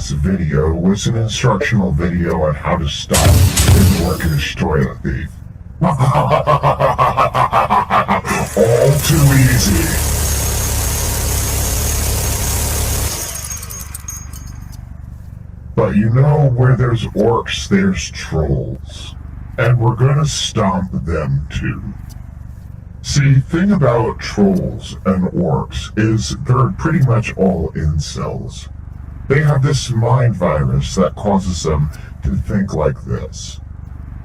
dumbass video was an instructional video on how to stop an orcish toilet thief. All too easy. But you know, where there's orcs, there's trolls. And we're gonna stomp them too. See, thing about trolls and orcs is they're pretty much all incels. They have this mind virus that causes them to think like this.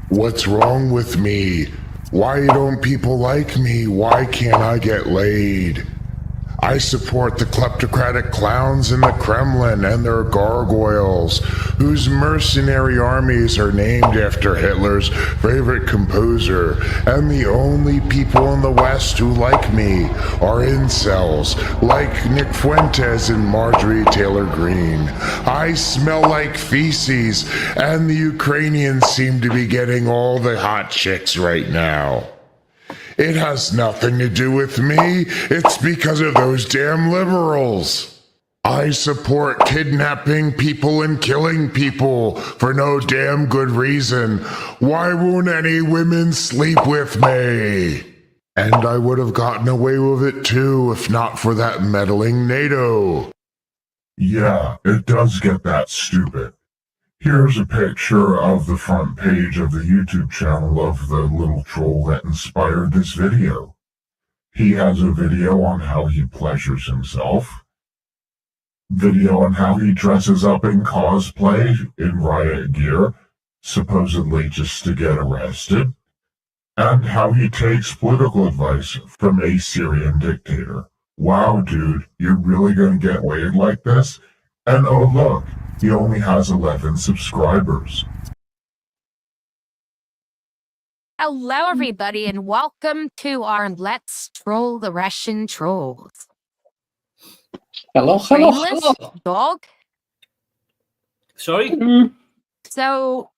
What's wrong with me? Why don't people like me? Why can't I get laid? I support the kleptocratic clowns in the Kremlin and their gargoyles, whose mercenary armies are named after Hitler's favorite composer, and the only people in the West who like me are incels, like Nick Fuentes and Marjorie Taylor Greene. I smell like feces, and the Ukrainians seem to be getting all the hot chicks right now. It has nothing to do with me. It's because of those damn liberals. I support kidnapping people and killing people for no damn good reason. Why won't any women sleep with me? And I would have gotten away with it too if not for that meddling NATO. Yeah, it does get that stupid. Here's a picture of the front page of the YouTube channel of the little troll that inspired this video. He has a video on how he pleasures himself, video on how he dresses up in cosplay in riot gear, supposedly just to get arrested, and how he takes political advice from a Syrian dictator. Wow, dude, you're really gonna get laid like this? And oh look, he only has 11 subscribers. Hello, everybody, and welcome to our Let's Troll the Russian Trolls. Hello. Brainless dog. Sorry? So,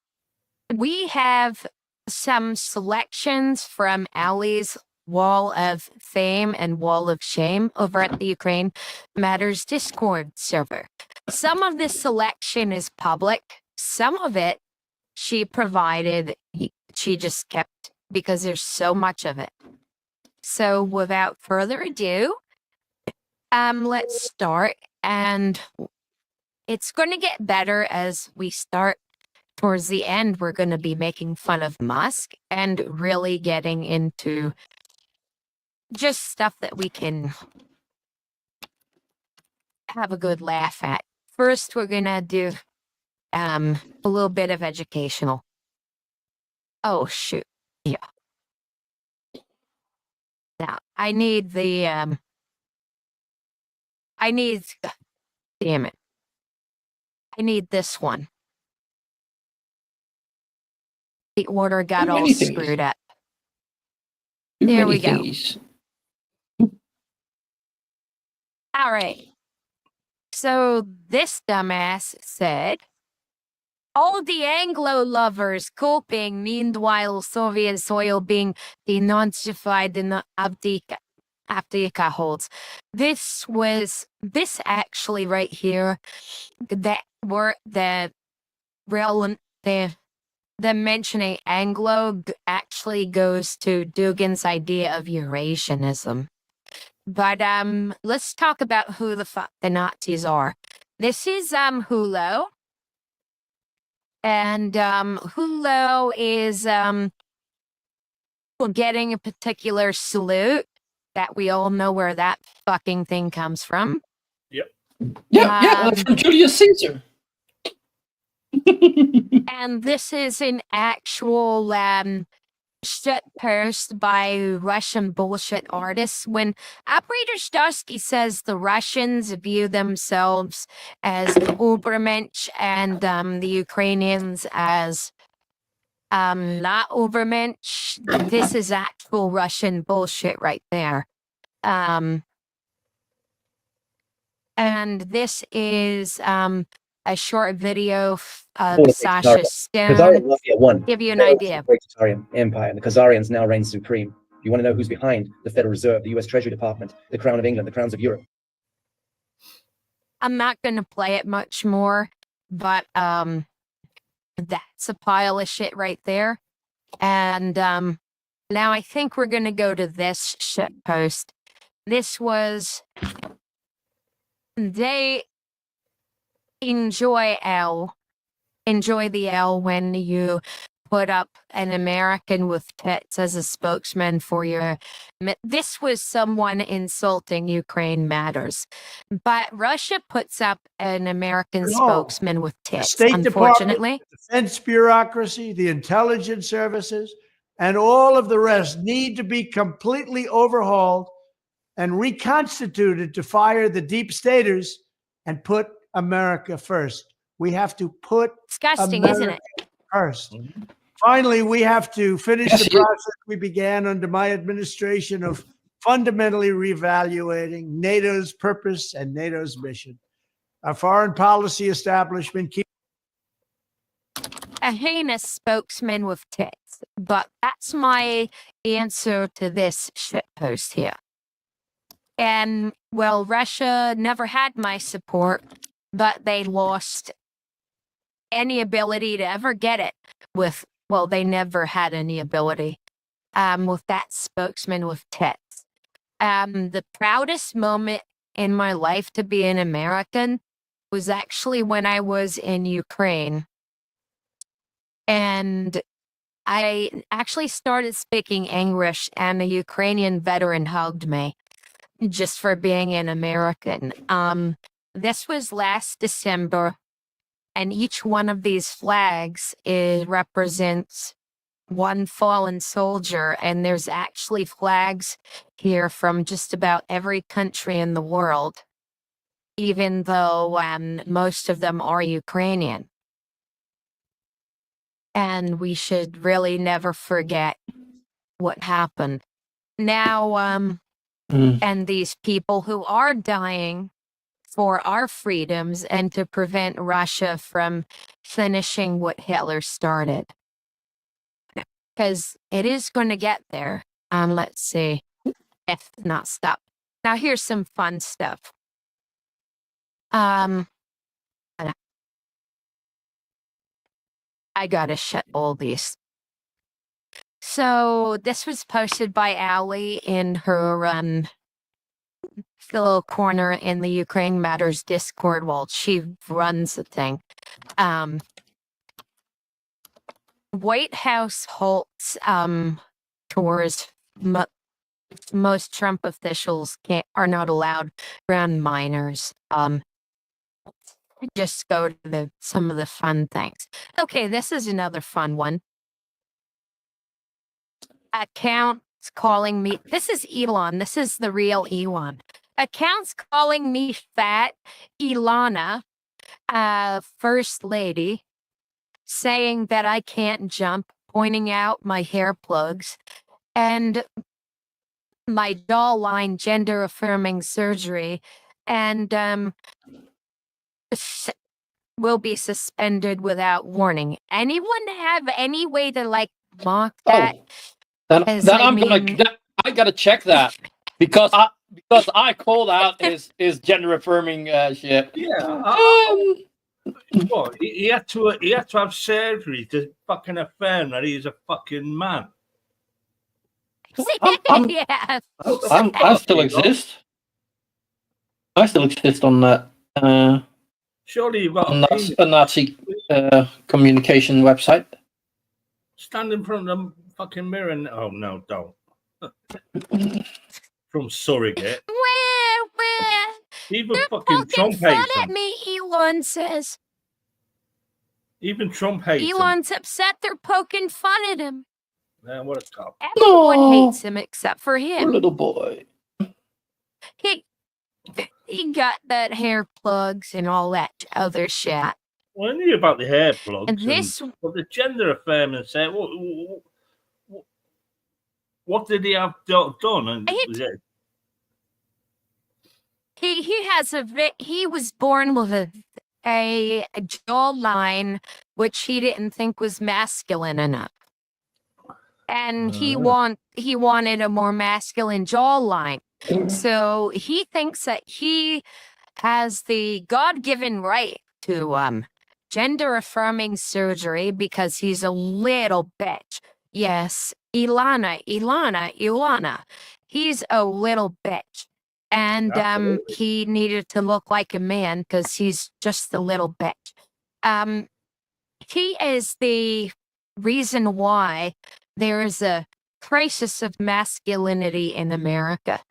we have some selections from Ali's Wall of Fame and Wall of Shame over at the Ukraine Matters Discord server. Some of this selection is public. Some of it she provided, she just kept because there's so much of it. So without further ado, let's start. And it's going to get better as we start. Towards the end, we're going to be making fun of Musk and really getting into just stuff that we can have a good laugh at. First, we're going to do a little bit of educational. Oh, shoot. Yeah. Now, I need the, damn it. I need this one. The order got all screwed up. There we go. All right. So this dumbass said, all the Anglo lovers coping, meanwhile Soviet soil being denazified in the Avdiivka holds. This actually right here, that were the mentioning Anglo actually goes to Dugin's idea of Eurasianism. But let's talk about who the fuck the Nazis are. This is Hulo. And Hulo is getting a particular salute that we all know where that fucking thing comes from. Yep. Yeah, from Julius Caesar. And this is an actual shit post by Russian bullshit artists. When Operator Starsky says the Russians view themselves as Ubermensch and the Ukrainians as not Ubermensch, this is actual Russian bullshit right there. And this is a short video of Sasha Stone. Give you an idea. The Khazarian Empire, and the Khazarians now reign supreme. You want to know who's behind the Federal Reserve, the US Treasury Department, the Crown of England, the Crowns of Europe? I'm not going to play it much more. But that's a pile of shit right there. And now I think we're gonna go to this shit post. This was they enjoy the L when you put up an American with tits as a spokesman for your. This was someone insulting Ukraine matters, but Russia puts up an American No. spokesman with The tits. State Department, Unfortunately, the defense bureaucracy, the intelligence services, and all of the rest need to be completely overhauled and reconstituted to fire the deep staters and put America first. We have to put disgusting, isn't it? first. Finally, we have to finish Yes, the process we began under my administration of fundamentally reevaluating NATO's purpose and NATO's mission. Our foreign policy establishment keeps A heinous spokesman with tits, but that's my answer to this shitpost here. And well, Russia never had my support, but they lost any ability to ever get it with, well, they never had any ability with that spokesman with tits. The proudest moment in my life to be an American was actually when I was in Ukraine. And I actually started speaking English, and a Ukrainian veteran hugged me just for being an American. This was last December, and each one of these flags represents one fallen soldier, and there's actually flags here from just about every country in the world, even though most of them are Ukrainian. And we should really never forget what happened. Now, and these people who are dying for our freedoms and to prevent Russia from finishing what Hitler started. Because it is going to get there. Let's see if not stop. Now here's some fun stuff. I gotta shut all these. So this was posted by Allie in her little corner in the Ukraine Matters Discord while she runs the thing. White House halts tours. Most Trump officials are not allowed around minors. Just go to some of the fun things. Okay, this is another fun one. Accounts calling me. This is Elon. This is the real Elon. Accounts calling me fat. Ilana, First Lady, saying that I can't jump, pointing out my hair plugs, and my jawline gender affirming surgery, and will be suspended without warning. Anyone have any way to like mock that? I gotta check that because I called out his gender affirming shit. Yeah. What? He had to have surgery to fucking affirm that he's a fucking man. Yeah. I still exist. I still exist on that. Surely you've got a Nazi communication website. Stand in front of the fucking mirror and oh no, don't. From surrogate. Where? Even They're fucking Trump fun hates at him. me, Elon says. Even Trump hates him. Elon's upset they're poking fun at him. Man, what a cop. Everyone hates him except for Poor him. little boy. He got that hair plugs and all that other shit. Well, I knew about the hair plugs. And this, but the gender affirming said, what did he have done? And he was born with a jawline which he didn't think was masculine enough. And he wanted a more masculine jawline. So he thinks that he has the God-given right to gender affirming surgery because he's a little bitch. Yes, Ilana. He's a little bitch. And Absolutely. he needed to look like a man because he's just a little bitch. He is the reason why there is a crisis of masculinity in America.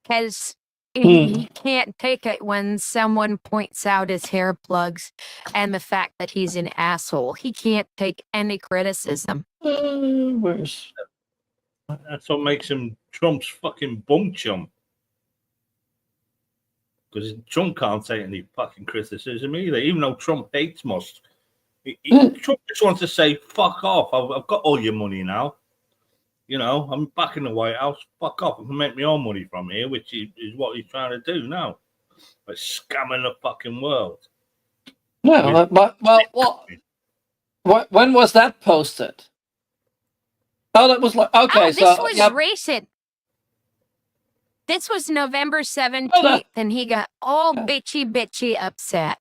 Because he can't take it when someone points out his hair plugs and the fact that he's an asshole. He can't take any criticism. Where's That's what makes him Trump's fucking bum chum. Because Trump can't take any fucking criticism either, even though Trump hates Musk. Trump just wants to say, fuck off. I've got all your money now. You know, I'm back in the White House. Fuck off. I can make my own money from here, which is what he's trying to do now. Like scamming the fucking world. no? When was that posted? Oh, that was like okay. This so was yeah, recent. This was November 17th, and he got all bitchy upset.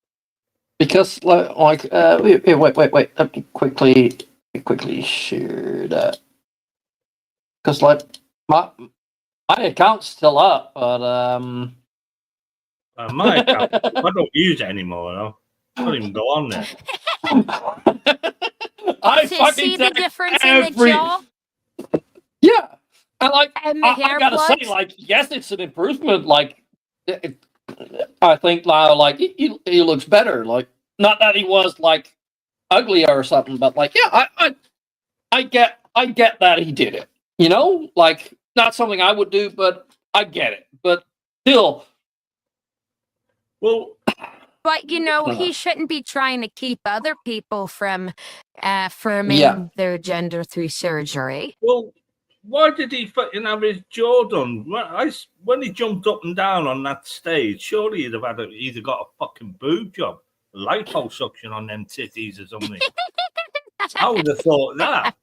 because wait. Let me quickly share that. Because my account's still up, but My account, I don't use it anymore, though. I don't even go on there. I See fucking the take difference in the every jaw yeah, and and the I hair gotta plugs? say, yes, it's an improvement. I think now, he looks better. Not that he was ugly or something, but yeah, I get that he did it. You know, not something I would do, but I get it. But still, Well, But he shouldn't be trying to keep other people from affirming Yeah. their gender through surgery. well, why did he fucking have his jaw done? When he jumped up and down on that stage, surely he'd have either got a fucking boob job, liposuction on them titties or something. I would have thought that.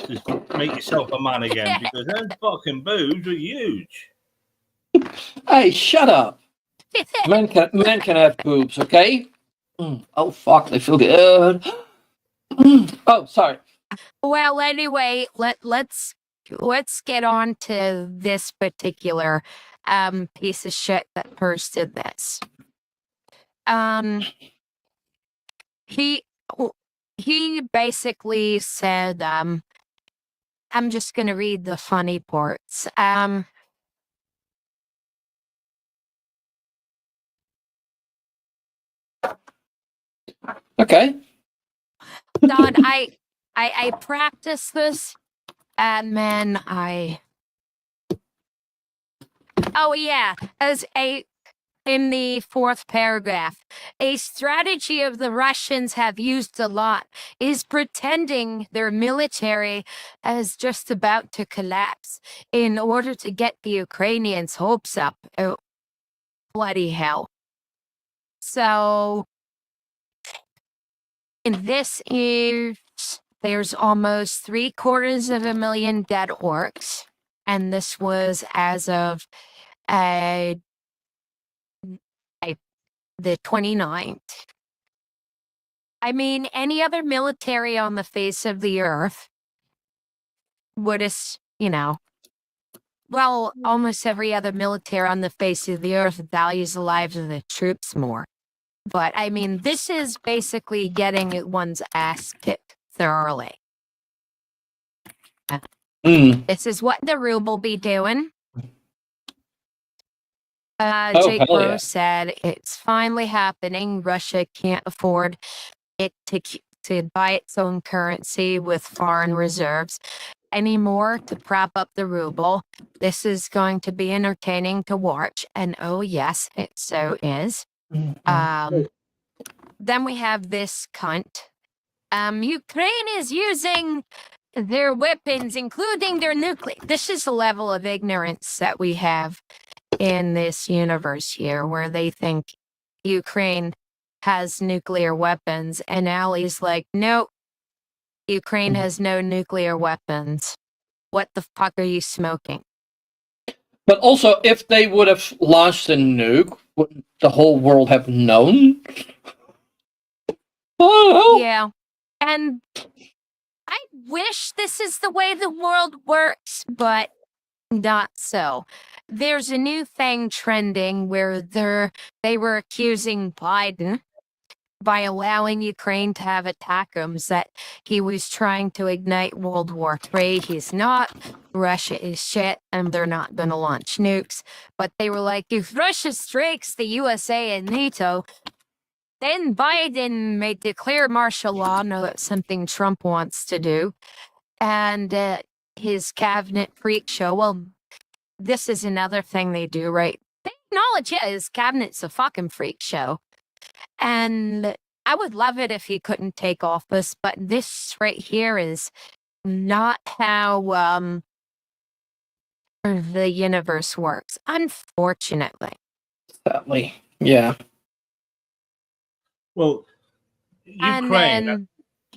Just make yourself a man again, because them fucking boobs are huge. hey, shut up. Men can have boobs, okay? Oh fuck, they feel good. Oh, sorry. Well, anyway, let's get on to this particular piece of shit that posted this. He basically said, I'm just gonna read the funny parts. Okay. Don, I practice this, and then oh yeah, in the fourth paragraph, a strategy of the Russians have used a lot is pretending their military is just about to collapse in order to get the Ukrainians' hopes up. Oh, bloody hell. So, in this is, there's almost 750,000 dead orcs, and this was as of the 29th. I mean, any other military on the face of the earth would have, well, almost every other military on the face of the earth values the lives of the troops more. But I mean, this is basically getting one's ass kicked thoroughly. This is what the ruble be doing. Jake hell Rose yeah. said it's finally happening. Russia can't afford it to buy its own currency with foreign reserves anymore to prop up the ruble. This is going to be entertaining to watch, and oh yes, it so is. Then we have this cunt. Ukraine is using their weapons, including their nuclear. This is the level of ignorance that we have in this universe here, where they think Ukraine has nuclear weapons, and Ali's like, nope, Ukraine has no nuclear weapons. What the fuck are you smoking? But also, if they would have launched a nuke, wouldn't the whole world have known? Oh, Yeah. And I wish this is the way the world works, but not so. There's a new thing trending where they were accusing Biden by allowing Ukraine to have ATACMS that he was trying to ignite World War III. He's not. Russia is shit, and they're not going to launch nukes. But they were like, if Russia strikes the USA and NATO, then Biden may declare martial law. No, that's something Trump wants to do. And his cabinet freak show. Well, this is another thing they do, right? They acknowledge, yeah, his cabinet's a fucking freak show. And I would love it if he couldn't take office, but this right here is not how the universe works, unfortunately. sadly. Yeah. Well, And Ukraine. then,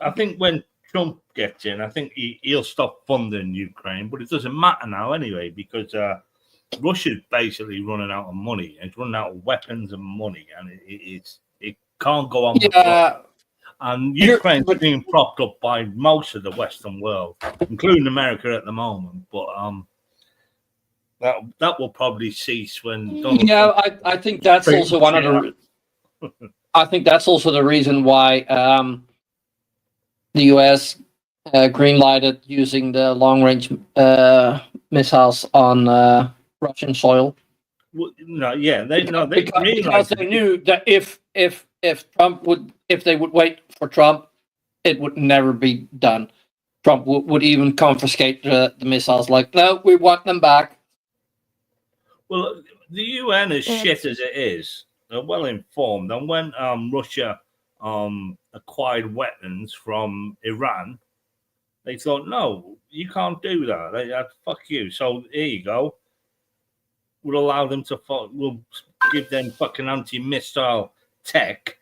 I think when Trump gets in, I think he'll stop funding Ukraine, but it doesn't matter now anyway because Russia's basically running out of money. It's running out of weapons and money, and it can't go on. Yeah. And You're- Ukraine's but- being propped up by most of the Western world, including America at the moment. But that will probably cease when Donald Yeah, Trump I think that's Great. also one of the. I think that's also the reason why the U.S. Green-lighted using the long-range missiles on Russian soil. Because they knew that if they would wait for Trump, it would never be done. Trump would even confiscate the missiles. Like, no, we want them back. Well, the UN, as shit as it is, they're well informed. And when Russia acquired weapons from Iran, they thought, no, you can't do that. They fuck you. So here you go. We'll allow them to. We'll give them fucking anti-missile tech,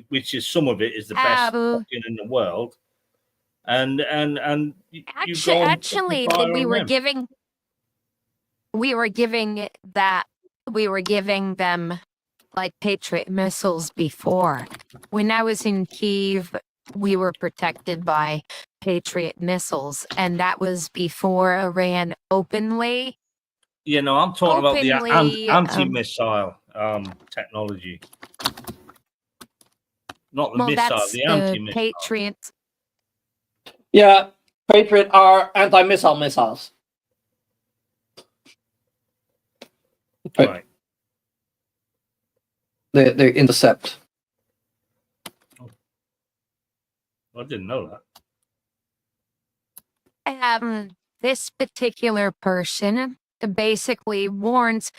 which is some of it is the best fucking in the world. And actually, we were giving them like Patriot missiles before. When I was in Kyiv, we were protected by Patriot missiles, and that was before Iran openly. You know, I'm talking about the Openly, anti-missile technology, not the Well, missile, that's the the anti-missile. Patriot. Yeah, Patriot are anti-missile missiles. Right. They intercept. I didn't know that. This particular person basically warns,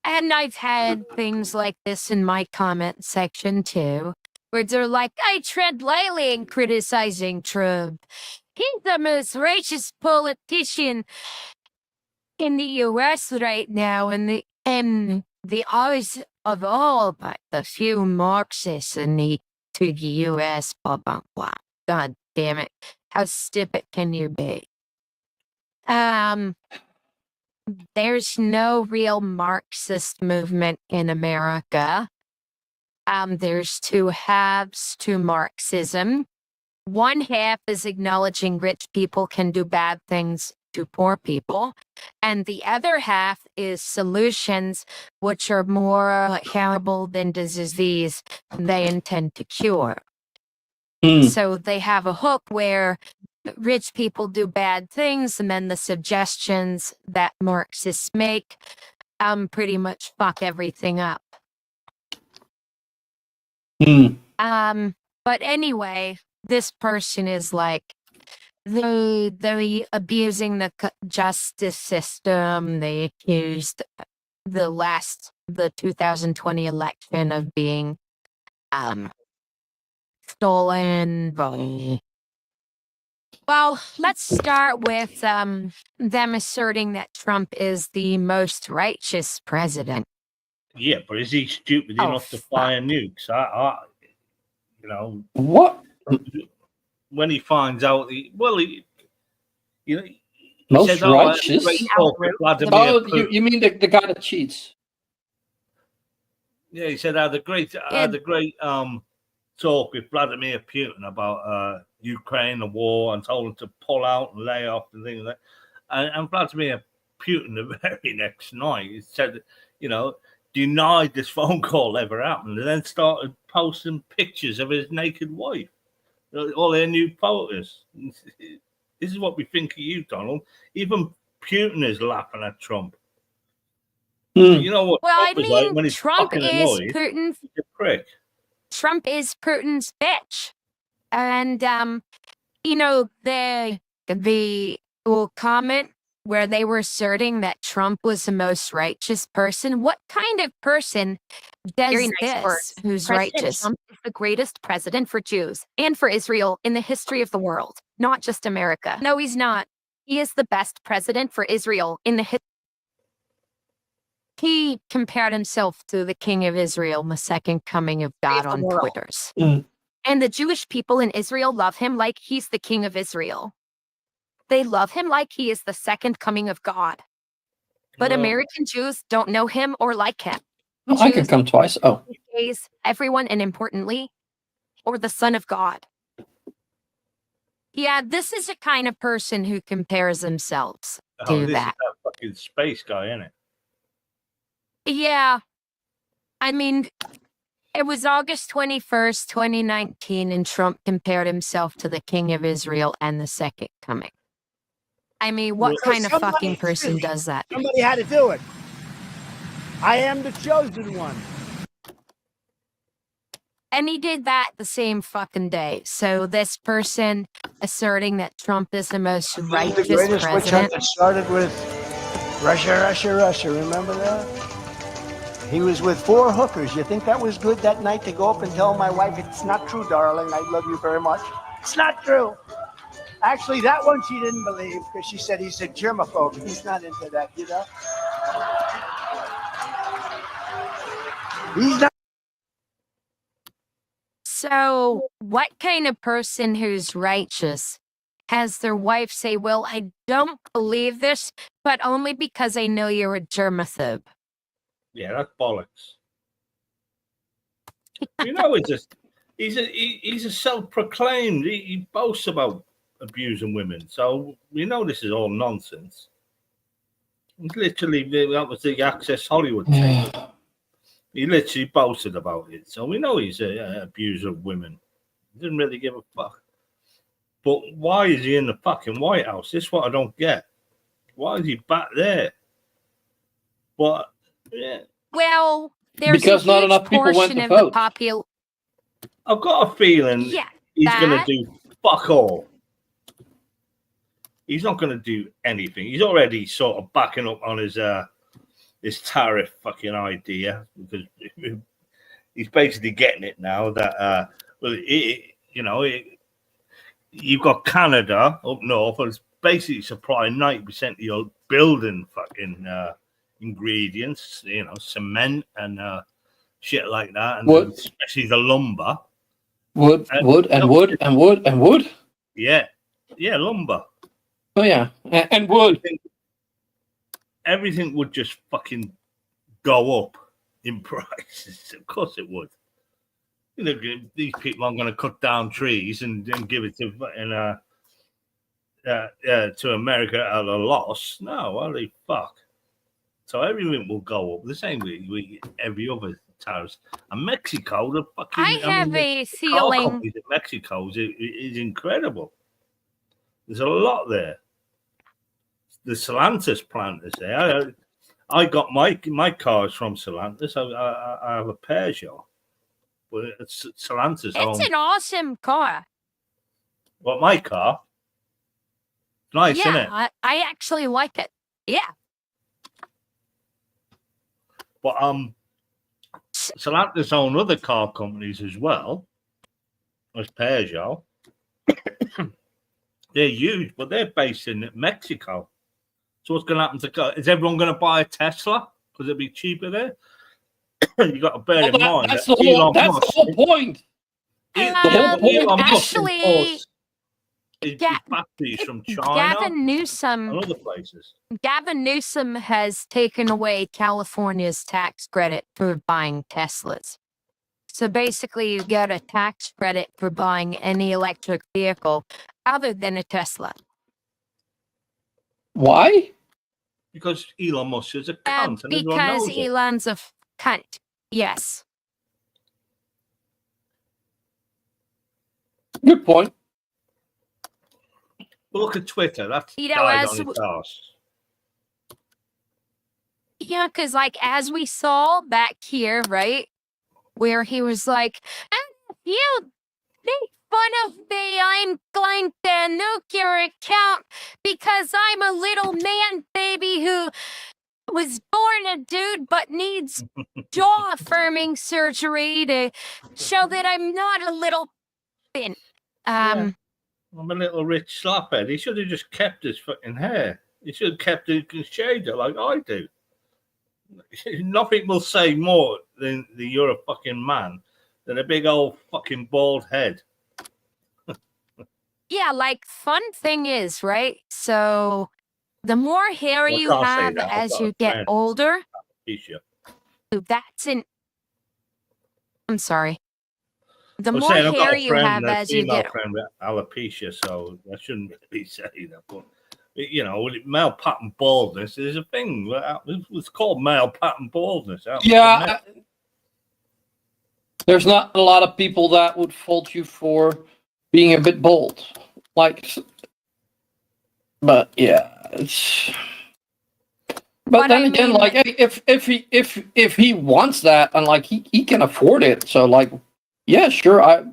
and I've had things like this in my comment section too, where they're like, I tread lightly in criticizing Trump. He's the most righteous politician in the US right now, and the eyes of all but the few Marxists in the US, blah, blah, blah. God damn it. How stupid can you be? There's no real Marxist movement in America. There's two halves to Marxism. One half is acknowledging rich people can do bad things to poor people. And the other half is solutions which are more horrible than the disease they intend to cure. So they have a hook where rich people do bad things, and then the suggestions that Marxists make pretty much fuck everything up. But anyway, this person is like, they abusing the justice system. They accused the 2020 election of being stolen by. Well, let's start with them asserting that Trump is the most righteous president. Yeah, but is he stupid Oh, enough to fire nukes? You know, What? when he finds out, he Most says, righteous? great talk with Vladimir Oh, Putin. you mean the guy that cheats? Yeah, he said I had a great talk with Vladimir Putin about Ukraine, the war, and told him to pull out and lay off and things like that. And Vladimir Putin, the very next night, he said, denied this phone call ever happened, and then started posting pictures of his naked wife, all their new photos. This is what we think of you, Donald. Even Putin is laughing at Trump. You know what? Well, Trump is like when he's Trump fucking is annoyed, Putin's. he's a prick. Trump is Putin's bitch, and the comment where they were asserting that Trump was the most righteous person. What kind of person does this? Who's righteous? Trump is the greatest president for Jews and for Israel in the history of the world, not just America. No, he's not. He is the best president for Israel in the history. He compared himself to the King of Israel, the second coming of God on Twitters. And the Jewish people in Israel love him like he's the King of Israel. They love him like he is the second coming of God. But American Jews don't know him or like him. I could come twice. Oh. Gays, everyone, and importantly, or the Son of God. Yeah, this is the kind of person who compares themselves to This that. is that fucking space guy, isn't it? Yeah. I mean, it was August 21st, 2019, and Trump compared himself to the King of Israel and the second coming. I mean, what kind of fucking person does that? Somebody had to do it. I am the chosen one. And he did that the same fucking day. So this person asserting that Trump is the most righteous The greatest witch hunt president. that started with Russia. Remember that? He was with 4 hookers. You think that was good that night to go up and tell my wife, it's not true, darling. I love you very much. It's not true. Actually, that one she didn't believe because she said he's a germaphobe. He's not into that, He's not. So what kind of person who's righteous has their wife say, well, I don't believe this, but only because I know you're a germaphobe? Yeah, that's bollocks. He's a self-proclaimed. He boasts about abusing women, so we know this is all nonsense. It's literally, that was the Access Hollywood thing. He literally boasted about it, so we know he's an abuser of women. He didn't really give a fuck. But why is he in the fucking White House? This is what I don't get. Why is he back there? But yeah. Well, there's Because a not huge enough people went portion to of vote. the I've got a feeling he's going to that- do fuck all. He's not going to do anything. He's already sort of backing up on his tariff fucking idea because he's basically getting it now that you've got Canada up north and it's basically supplying 90% of your building fucking ingredients, cement and shit like that, and Wood. especially the lumber. Wood. Yeah, lumber. Oh, yeah. And wood. Everything would just fucking go up in prices. Of course it would. These people aren't going to cut down trees and give it to America at a loss. No, well, they fuck. So everything will go up the same way with every other tariffs. And Mexico, the fucking I have the a car feeling. companies in Mexico is incredible. There's a lot there. The Stellantis plant is there. I got my cars from Stellantis. I have a Peugeot, but it's Stellantis. It's an awesome car. What, my car? Nice, isn't it? Yeah, I actually like it. Yeah. But Stellantis own other car companies as well as Peugeot. They're huge, but they're based in Mexico. So what's going to happen to? Is everyone going to buy a Tesla because it'll be cheaper there? You got to bear in mind That's that the whole Elon Musk. point. Elon Musk Actually, imports his Ga- batteries from China Gavin Newsom. and other places. Gavin Newsom has taken away California's tax credit for buying Teslas. So basically, you get a tax credit for buying any electric vehicle other than a Tesla. Why? Because Elon Musk is a cunt. and everyone Because knows it. Elon's a cunt. Yes. Good point. But look at Twitter. That's You know, died as on its arse. Yeah, because like as we saw back here, right, where he was like, "And if you make fun of me, I'm going to nuke your account because I'm a little man baby who was born a dude but needs jaw affirming surgery to show that I'm not a little bin." Yeah. I'm a little rich slaphead. He should have just kept his fucking hair. He should have kept it and shaved it like I do. Nothing will say more than the you're a fucking man than a big old fucking bald head. Yeah, like fun thing is, right? So the more hair Well, I you can't say have that. I've as got you a get friend. older, Alopecia. that's an. I'm sorry. The I'm more saying I've got hair a you friend, have a as you female get, friend with alopecia, so I shouldn't be saying that. But you know, male pattern baldness is a thing. It's called male pattern baldness. Yeah. There's not a lot of people that would fault you for being a bit bold. Like, but yeah, it's. But But then I again, mean- like, hey, if he wants that and like he can afford it, so like, yeah, sure, I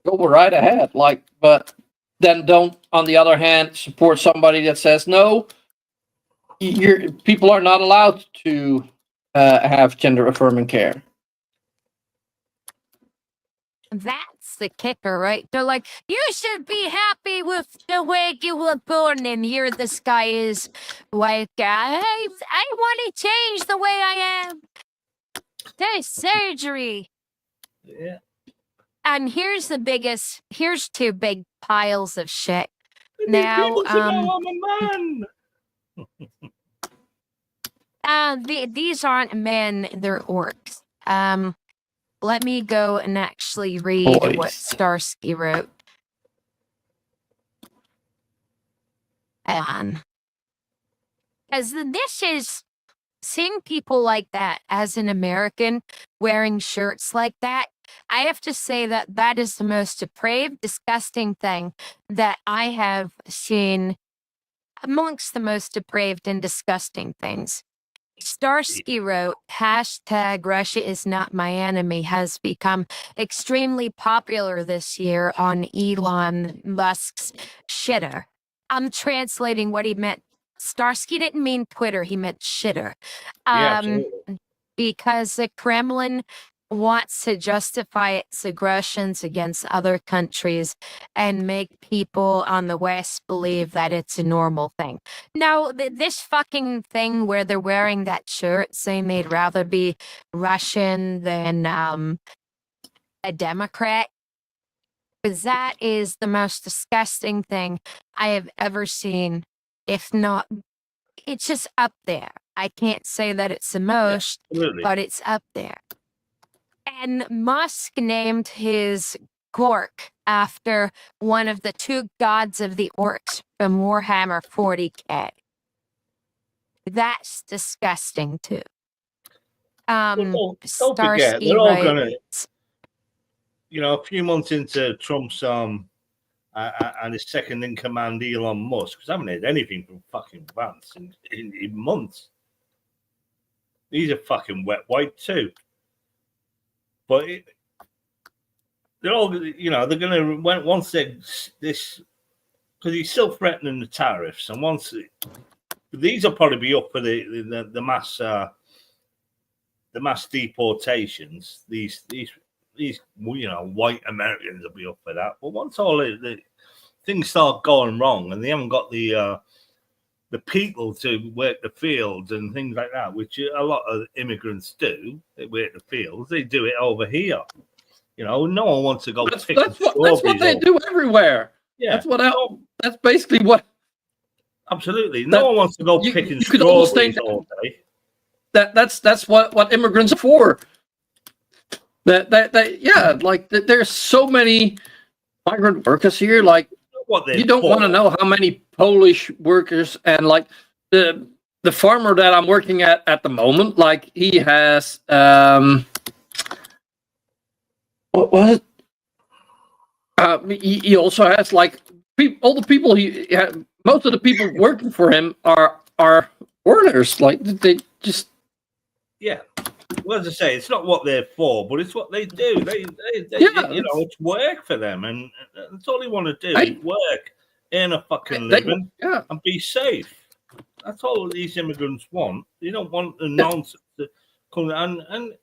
go right ahead. Like, but then don't, on the other hand, support somebody that says no. People are not allowed to have gender affirming care. that's the kicker, right? They're like, you should be happy with the way you were born, and here this guy is like, I want to change the way I am. There's surgery. Yeah. And here's two big piles of shit. Now, People should know I'm a man. These aren't men, they're orcs. Let me go and actually read what Boys. Starsky wrote. As this is seeing people like that as an American wearing shirts like that, I have to say that that is the most depraved, disgusting thing that I have seen amongst the most depraved and disgusting things. Starsky wrote, hashtag Russia is not my enemy has become extremely popular this year on Elon Musk's shitter. I'm translating what he meant. Starsky didn't mean Twitter, he meant shitter. Yeah, absolutely. Because the Kremlin wants to justify its aggressions against other countries and make people on the West believe that it's a normal thing. Now, this fucking thing where they're wearing that shirt saying they'd rather be Russian than a Democrat, because that is the most disgusting thing I have ever seen. If not, it's just up there. I can't say that it's the most, Absolutely. but it's up there. And Musk named his Gork after one of the two gods of the orcs from Warhammer 40K. That's disgusting too. Don't forget, Starsky they're all gonna, writes, you know, a few months into Trump's and his second in command, Elon Musk, because I haven't heard anything from fucking Vance in months. These are fucking wet white too. But they're all, you know, they're going to, once this, because he's still threatening the tariffs, and once these will probably be up for the mass deportations. These you know, white Americans will be up for that. But once all the things start going wrong, and they haven't got the people to work the fields and things like that, which a lot of immigrants do. They work the fields. They do it over here. You know, no one wants to go. That's what they do everywhere. Yeah, That's basically what. absolutely. That- No one wants to go you- picking you could almost strawberries think all day. That's what immigrants are for. There's so many migrant workers here. Like, What they're you don't for. want to know how many Polish workers, and like the farmer that I'm working at the moment, like he has what was it? He also has like all the people most of the people working for him are foreigners. Like they just Yeah. Well, as I say, it's not what they're for, but it's what they do. They Yeah, you know, it's work for them, and that's all they want to do. I- is work, earn a fucking they- living, yeah. and be safe. That's all these immigrants want. They don't want the nonsense to come. And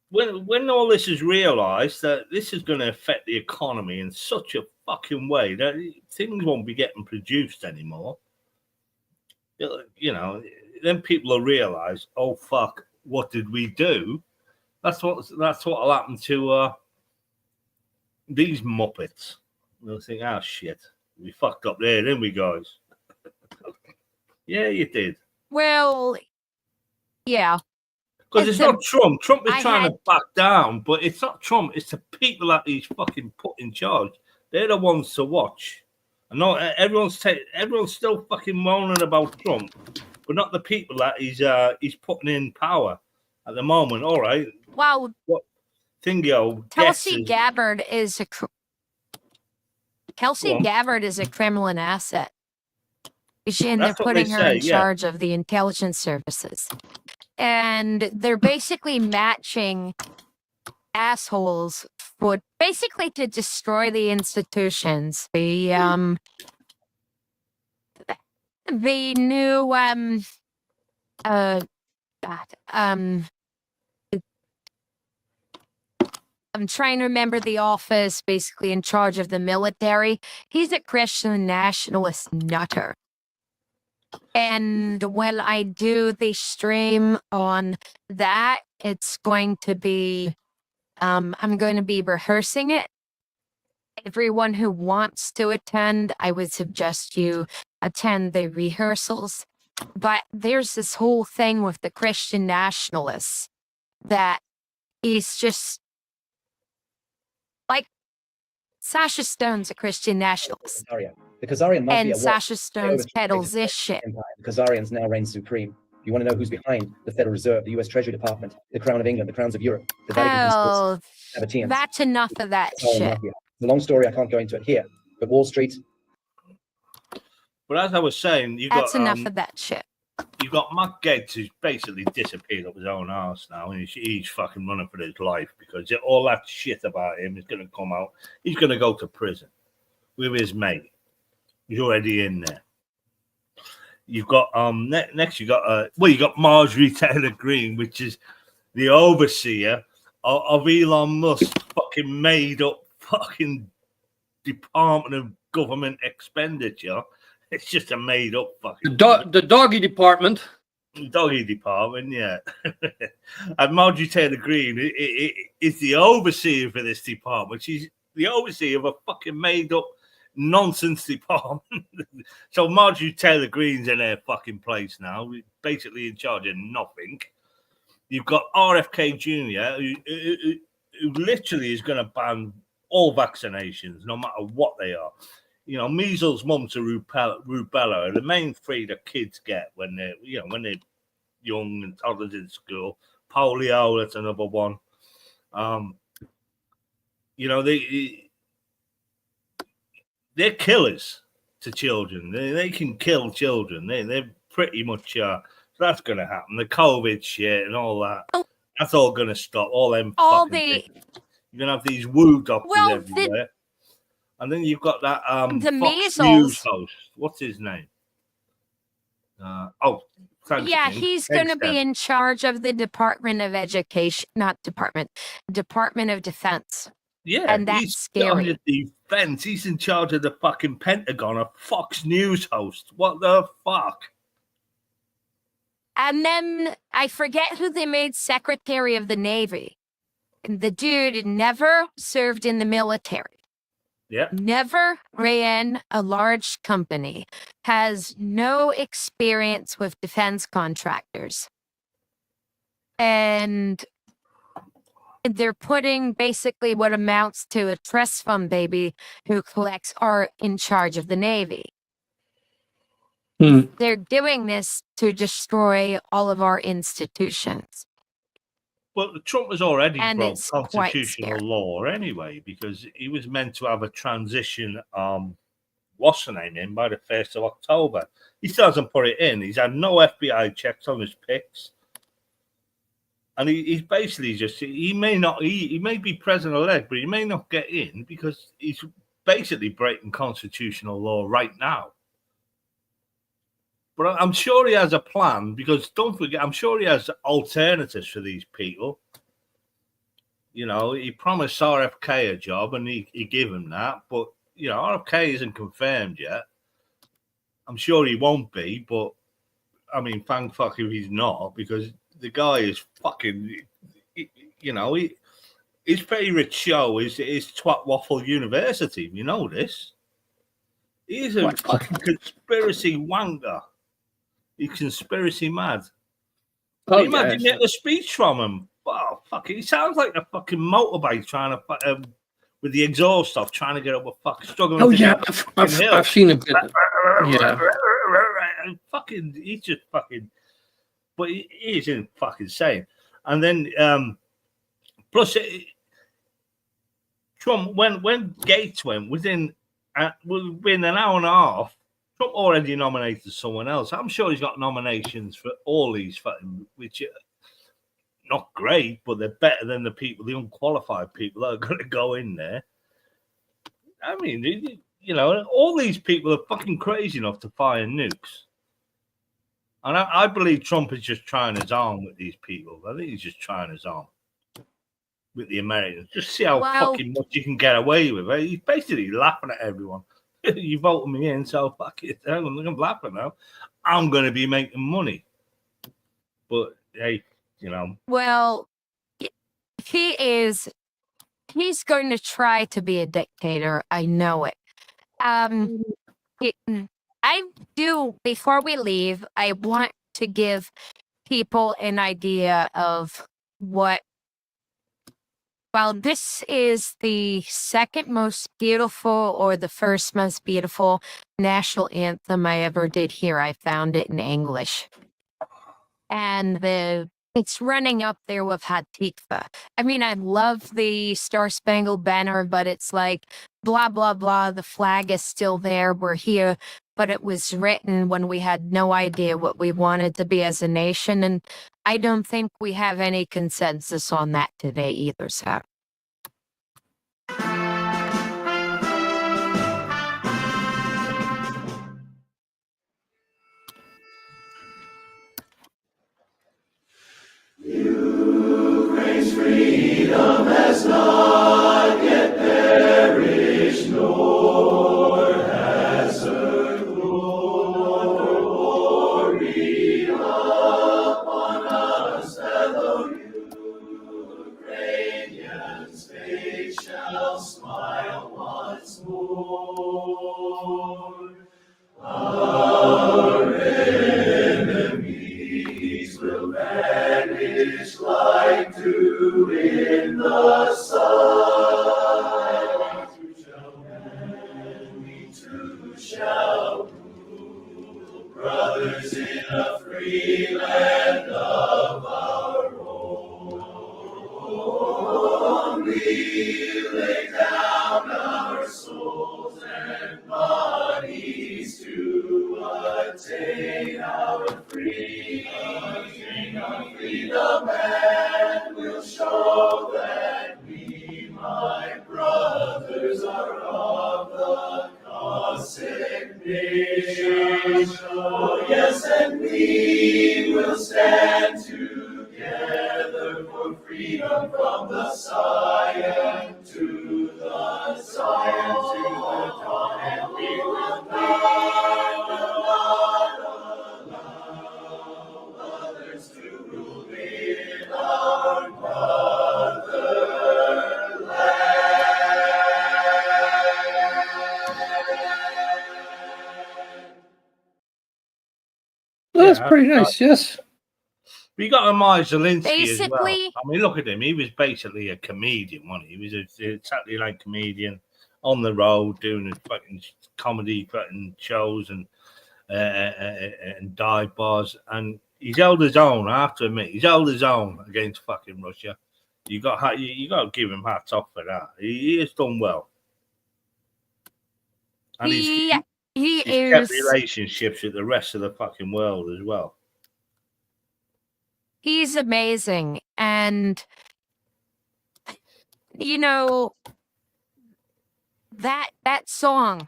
when all this is realised that this is going to affect the economy in such a fucking way that things won't be getting produced anymore, you know, then people will realise, oh fuck, what did we do? That's what'll happen to these muppets. They'll think, oh shit, we fucked up there, didn't we, guys? Yeah, you did. Well, yeah. Because it's It's a- not Trump. Trump is I trying had- to back down, but it's not Trump. It's the people that he's fucking put in charge. They're the ones to watch. I know everyone's still fucking moaning about Trump, but not the people that he's putting in power at the moment. All right, Well, Thingo. Tulsi Gabbard is a Kelsey Go on. Gabbard is a Kremlin asset. And they're That's what they putting her in say, yeah. charge of the intelligence services. And they're basically matching assholes for basically to destroy the institutions. The new I'm trying to remember the office basically in charge of the military. He's a Christian nationalist nutter. And when I do the stream on that, it's going to be, I'm going to be rehearsing it. Everyone who wants to attend, I would suggest you attend the rehearsals. But there's this whole thing with the Christian nationalists that is just like Sasha Stone's a Christian nationalist. Khazaria. The Khazarian mafia And was Sasha Stones overthrew peddles the this shit. empire. The Khazarians now reign supreme. You want to know who's behind the Federal Reserve, the US Treasury Department, the Crown of England, the Crowns of Europe, the Vatican Conspiracy, Oh, Sabbateans, that's enough of that Khazarian shit. mafia. It's a long story. I can't go into it here. But Wall Street, But as I was saying, That's enough of that shit. you've got Matt Gaetz who's basically disappeared up his own arse now, and he's fucking running for his life because all that shit about him is going to come out. He's going to go to prison with his mate. He's already in there. You've got next you got you got Marjorie Taylor Greene, which is the overseer of Elon Musk's fucking made up fucking Department of Government Expenditure. It's just a made up fucking the doggy department. doggy department, yeah. And Marjorie Taylor Greene is the overseer for this department. She's the overseer of a fucking made up nonsense department. So Marjorie Taylor Greene's in her fucking place now, basically in charge of nothing. You've got RFK Jr., who literally is going to ban all vaccinations, no matter what they are. You know, measles, mumps, and rubella are the main three that kids get when they're young and toddlers in school. Polio, that's another one. They're killers to children. They can kill children. They're pretty much so that's going to happen. The COVID shit and all that. That's all going to stop. All them. All fucking the things. You're going to have these woo doctors Well, everywhere. And then you've got that the Fox measles. News host. What's his name? Thanks, yeah, King. he's going to Thanks, be Dan. in charge of the Department of Education, Department of Defense. Yeah, and that's he's in charge scary. of defense. He's in charge of the fucking Pentagon, a Fox News host. What the fuck? And then I forget who they made Secretary of the Navy. And the dude never served in the military. Yeah. never ran a large company, has no experience with defense contractors. And they're putting basically what amounts to a trust fund baby who collects art in charge of the Navy. Hmm. They're doing this to destroy all of our institutions. But Trump has already And broke it's quite constitutional scary. law anyway, because he was meant to have a transition, what's the name, in by the 1st of October. He still hasn't put it in. He's had no FBI checks on his picks. And he's basically just, he may be president-elect, but he may not get in because he's basically breaking constitutional law right now. But I'm sure he has a plan, because don't forget, I'm sure he has alternatives for these people. You know, he promised RFK a job and he gave him that, but, you know, RFK isn't confirmed yet. I'm sure he won't be, but, I mean, thank fuck if he's not, because the guy is fucking, you know, his favorite show is Twat Waffle University. You know this. He's a fucking conspiracy wanker. He's conspiracy mad. Can you imagine getting a speech from him? Oh, fuck it. He sounds like a fucking motorbike trying to, with the exhaust off, trying to get up a fucking struggling. Oh, yeah. I've seen a bit. Yeah. Fucking, he's just fucking, but he isn't fucking insane. And then, plus, Trump, when Gates went, within an hour and a half, Trump already nominated someone else. I'm sure he's got nominations for all these fucking, which are not great, but they're better than the unqualified people that are going to go in there. I mean, you know, all these people are fucking crazy enough to fire nukes. And I believe Trump is just trying his arm with these people. I think he's just trying his arm with the Americans. Just see how fucking much you can get away with. He's basically laughing at everyone. You voted me in, so fuck it. I'm laughing now. I'm going to be making money. But, hey, you know. Well, he's going to try to be a dictator. I know it. I do, before we leave, I want to give people an idea of what, well, this is the second most beautiful or the first most beautiful national anthem I ever did hear. I found it in English. And it's running up there with Hatikva. I mean, I love the Star Spangled Banner, but it's like, blah, blah, blah. The flag is still there. We're here. But it was written when we had no idea what we wanted to be as a nation. And I don't think we have any consensus on that today either, so. Ukraine's freedom has not yet perished, nor has her glory upon us, fellow Ukrainians. They shall smile once more. Our enemies will vanish like dew in the sun. We too shall rule, brothers in a free land of our own. We lay down our souls and bodies to attain our freedom, and will show that we, my brothers, are of the Cossack nation. Oh yes, and we will stand together for freedom from the Zion to the dawn, and we will not allow others to rule in our motherland. Yeah, pretty nice. Yes. We got Amaya Zelensky as well. Basically- I mean, look at him. He was basically a comedian, wasn't he? He was a Saturday night comedian on the road doing his fucking comedy fucking shows and dive bars. And he's held his own, I have to admit. He's held his own against fucking Russia. You got to give him hats off for that. He has done well. And He he's kept is. relationships with the rest of the fucking world as well. He's amazing. And, you know, that song,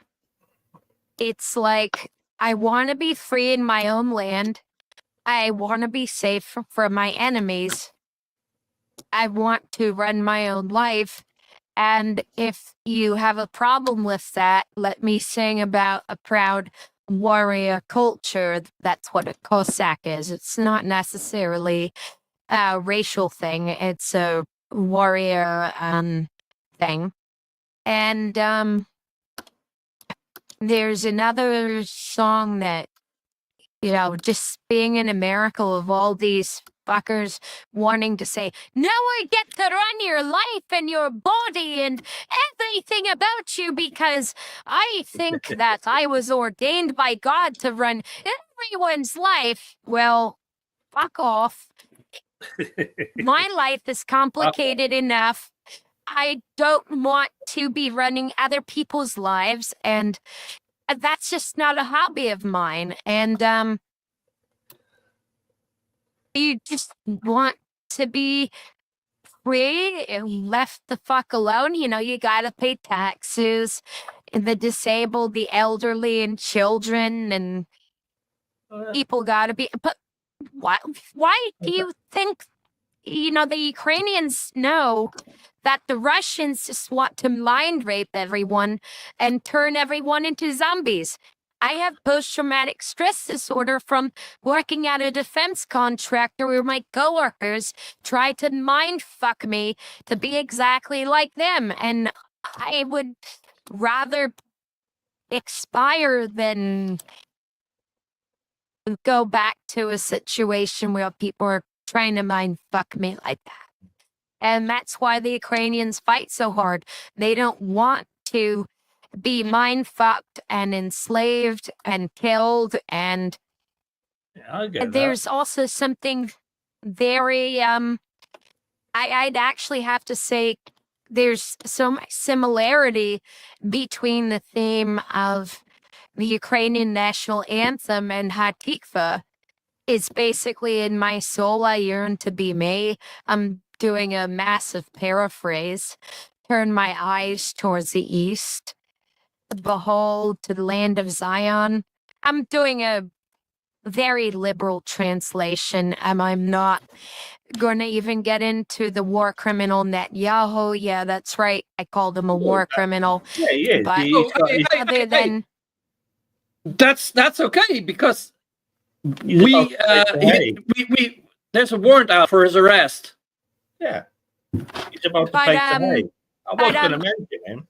it's like, I want to be free in my own land. I want to be safe from my enemies. I want to run my own life. And if you have a problem with that, let me sing about a proud warrior culture. That's what a Cossack is. It's not necessarily a racial thing. It's a warrior thing. And there's another song that, you know, just being in America of all these fuckers wanting to say, now I get to run your life and your body and everything about you because I think that I was ordained by God to run everyone's life. Well, fuck off. My life is complicated enough. I don't want to be running other people's lives, and that's just not a hobby of mine. And you just want to be free and left the fuck alone. You know, you gotta pay taxes, and the disabled, the elderly, and children, and people gotta be. But why do you think, you know, the Ukrainians know that the Russians just want to mind rape everyone and turn everyone into zombies? I have post-traumatic stress disorder from working at a defense contractor where my coworkers try to mind fuck me to be exactly like them. And I would rather expire than go back to a situation where people are trying to mind fuck me like that. And that's why the Ukrainians fight so hard. They don't want to be mind fucked and enslaved and killed. And I get there's also something very I'd actually have to say there's so much similarity between the theme of the Ukrainian national anthem and Hatikva. It's basically in my soul I yearn to be me. I'm doing a massive paraphrase. Turn my eyes towards the east. Behold to the land of Zion. I'm doing a very liberal translation. I'm not going to even get into the war criminal Netanyahu. Yeah, that's right. I called him a war criminal. Yeah, he is. But other than That's okay because He's about to take the we there's a warrant out for his arrest. Yeah. He's about to But, face the hay. I was but, going to mention him.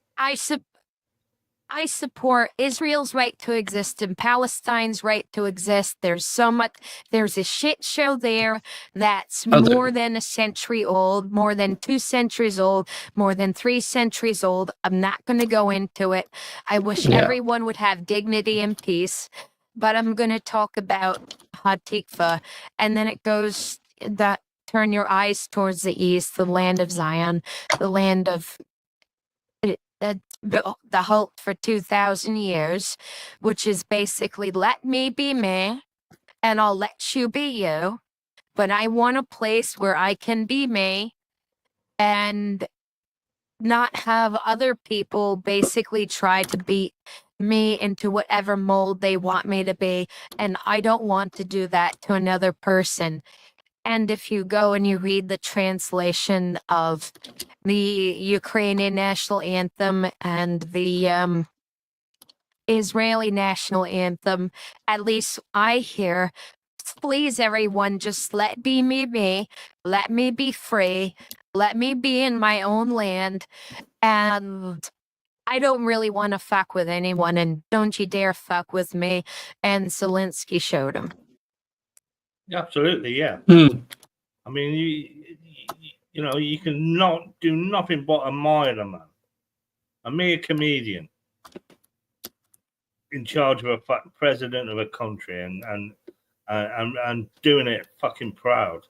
I support Israel's right to exist and Palestine's right to exist. There's a shit show there that's more than a century old, more than 2 centuries old, more than 3 centuries old. I'm not going to go into it. I wish everyone would have dignity and peace, but I'm going to talk about Hatikva. And then it goes that turn your eyes towards the east, the land of Zion, the land of the hope for 2,000 years, which is basically let me be me and I'll let you be you. But I want a place where I can be me and not have other people basically try to beat me into whatever mold they want me to be. And I don't want to do that to another person. And if you go and you read the translation of the Ukrainian national anthem and the Israeli national anthem, at least I hear, please everyone, just let me, let me be free, let me be in my own land, and I don't really want to fuck with anyone, and don't you dare fuck with me. And Zelensky showed him. Absolutely, yeah. Hmm. I mean, you know, you can not do nothing but admire the man. A mere comedian in charge of a president of a country and doing it fucking proud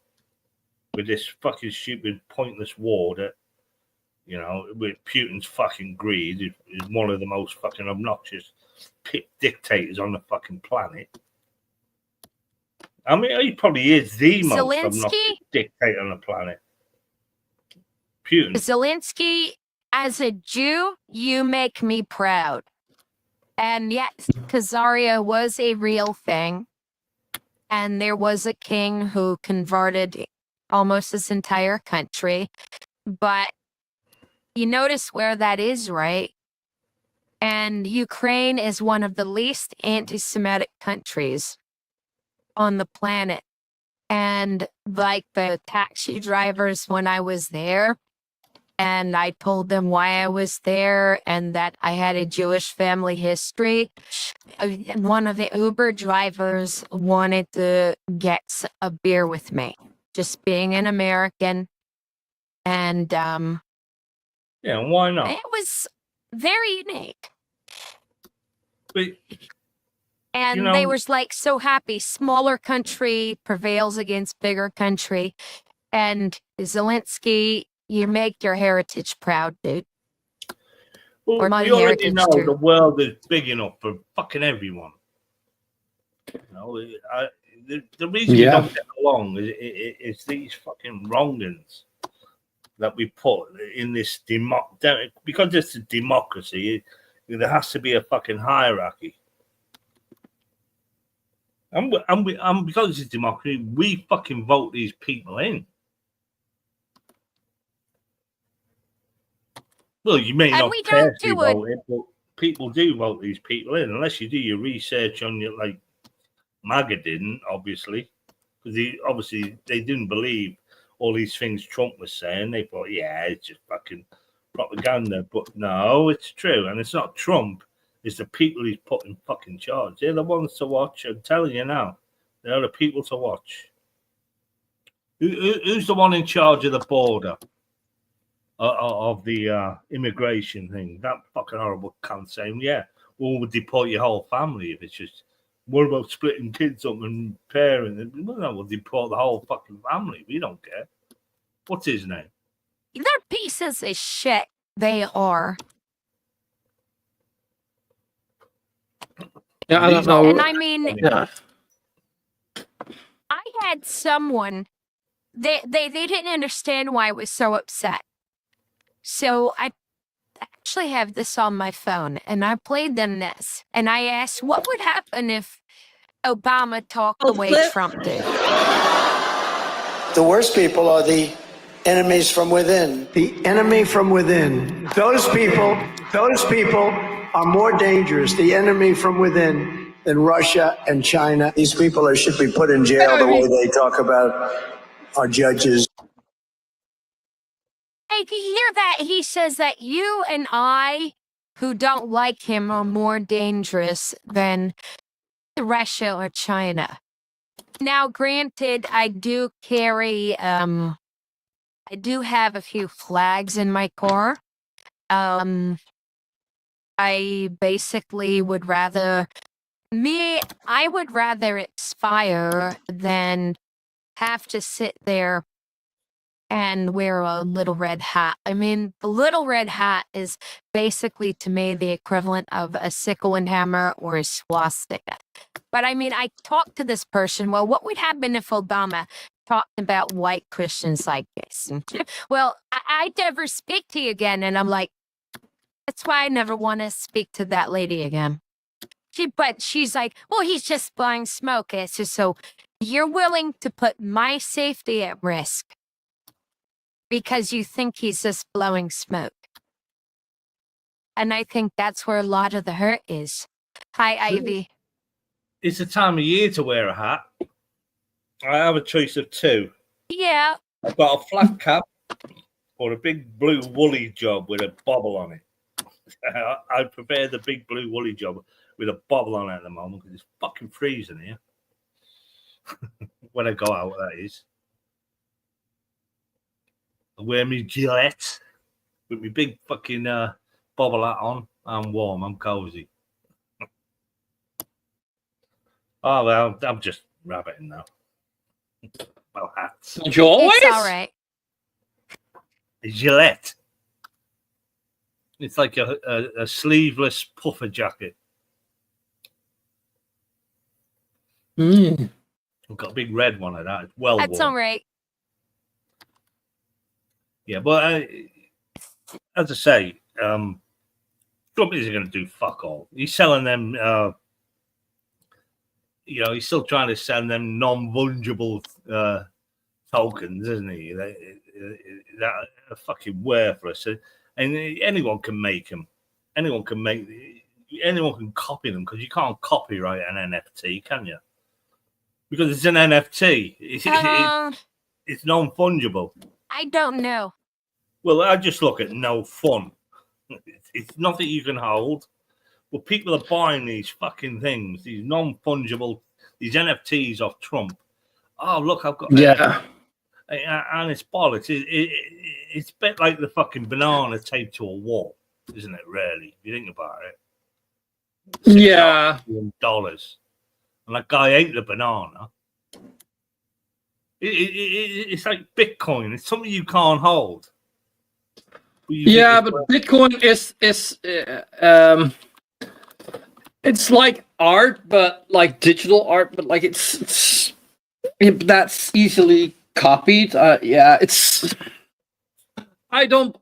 with this fucking stupid pointless war that, you know, with Putin's fucking greed is one of the most fucking obnoxious dictators on the fucking planet. I mean, he probably is the most obnoxious dictator on the planet. Putin. Zelensky, as a Jew, you make me proud. And yes, Khazaria was a real thing. And there was a king who converted almost this entire country. But you notice where that is, right? And Ukraine is one of the least anti-Semitic countries on the planet. And like the taxi drivers when I was there, and I told them why I was there and that I had a Jewish family history. One of the Uber drivers wanted to get a beer with me, just being an American. And yeah, why not? It was very unique. But, and you know, they were like so happy. Smaller country prevails against bigger country. And Zelensky, you make your heritage proud, dude. Well, or my we already heritage know too. the world is big enough for fucking everyone. You know, the reason we don't get along is these fucking wrongings that we put in this because it's a democracy. There has to be a fucking hierarchy, and because it's democracy, we fucking vote these people in. Well, you may not personally vote it, but people do vote these people in, unless you do your research on your, like MAGA didn't, obviously, because they didn't believe all these things Trump was saying. They thought, yeah, it's just fucking propaganda. But no, it's true, and it's not Trump. It's the people he's put in fucking charge. They're the ones to watch. I'm telling you now, they're the people to watch. Who's the one in charge of the border? Of the immigration thing, that fucking horrible cunt saying, yeah, we'll deport your whole family if it's just, what about splitting kids up and parenting? Well, no, we'll deport the whole fucking family. We don't care. What's his name? They're pieces of shit. They are. Yeah, I don't know. And I mean, Yeah. I had someone, they didn't understand why I was so upset. So I actually have this on my phone, and I played them this, and I asked, what would happen if Obama talked the way Trump did? The worst people are the enemies from within. The enemy from within. Those people are more dangerous, the enemy from within, than Russia and China. These people should be put in jail the way they talk about our judges. Hey, do you hear that? He says that you and I, who don't like him, are more dangerous than Russia or China. Now, granted, I do carry, I do have a few flags in my car. I basically would rather, I would rather expire than have to sit there and wear a little red hat. I mean, the little red hat is basically, to me, the equivalent of a sickle and hammer or a swastika. But I mean, I talked to this person. Well, what would happen if Obama talked about white Christians like this? And, well, I'd never speak to you again. And I'm like, that's why I never want to speak to that lady again. But she's like, well, he's just blowing smoke. It's just, so you're willing to put my safety at risk because you think he's just blowing smoke. And I think that's where a lot of the hurt is. Hi, Ivy. It's the time of year to wear a hat. I have a choice of two. Yeah. I've got a flat cap or a big blue woolly job with a bobble on it. I prefer the big blue woolly job with a bobble on it at the moment because it's fucking freezing here. when I go out, that is. I wear me Gillette with my big fucking bobble hat on. I'm warm. I'm cozy. Oh, well, I'm just rabbiting now. Well, hats. Don't you always? It's all right. Gillette. It's like a sleeveless puffer jacket. Mm. I've got a big red one of that. It's well That's worn. all right. Yeah, but as I say, Trump isn't going to do fuck all. He's selling them, he's still trying to sell them non-fungible tokens, isn't he? That are fucking worthless. And anyone can make them. Anyone can copy them because you can't copyright an NFT, can you? Because it's an NFT. It's non-fungible. I don't know. Well, I just look at no fun. It's nothing you can hold. Well, people are buying these fucking things, these non-fungible, these NFTs off Trump. Oh, look, I've got Yeah. and it's bollocks. It's a bit like the fucking banana taped to a wall, isn't it? Really, if you think about it. Yeah. $6 and that guy ate the banana. It's like Bitcoin. It's something you can't hold. Yeah, but Bitcoin is it's like art, but like digital art, but like that's easily copied. Yeah, it's. I don't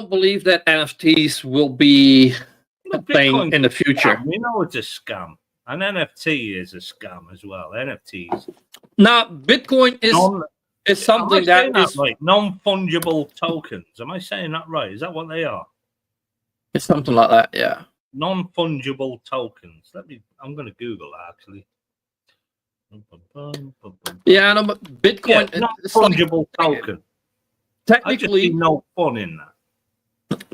believe that NFTs will be a thing in the future. You know, it's a scam. An NFT is a scam as well. NFTs. Now, Bitcoin is something that is right. Non-fungible tokens. Am I saying that right? Is that what they are? It's something like that. Yeah. Non-fungible tokens. I'm going to Google that actually. Yeah, no, but Bitcoin Yeah, non-fungible token. Technically, I just see no fun in that.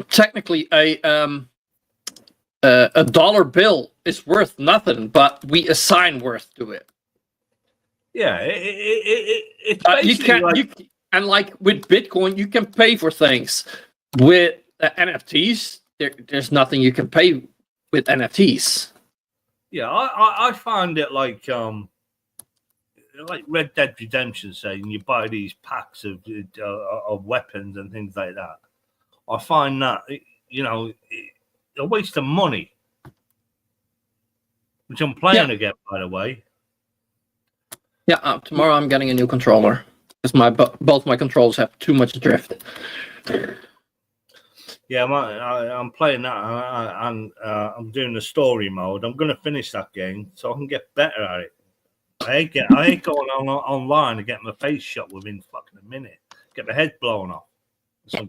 Technically, a dollar bill is worth nothing, but we assign worth to it. Yeah, it's you can't. like, and like with Bitcoin, you can pay for things. With NFTs, there's nothing you can pay with NFTs. Yeah, I find it like Red Dead Redemption saying you buy these packs of weapons and things like that. I find that a waste of money, which I'm playing again, by the way. Yeah, tomorrow I'm getting a new controller because both my controllers have too much drift. Yeah, I'm playing that, and I'm doing the story mode. I'm going to finish that game so I can get better at it. I ain't going online and get my face shot within fucking a minute. Get my head blown off. I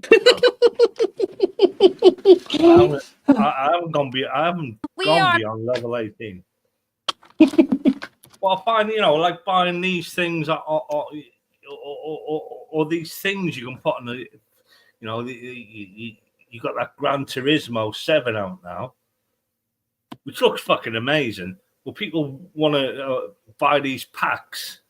haven't gone beyond level 18. Well, I find like buying these things or these things you can put on the, you got that Gran Turismo 7 out now, which looks fucking amazing. Well, people want to buy these packs,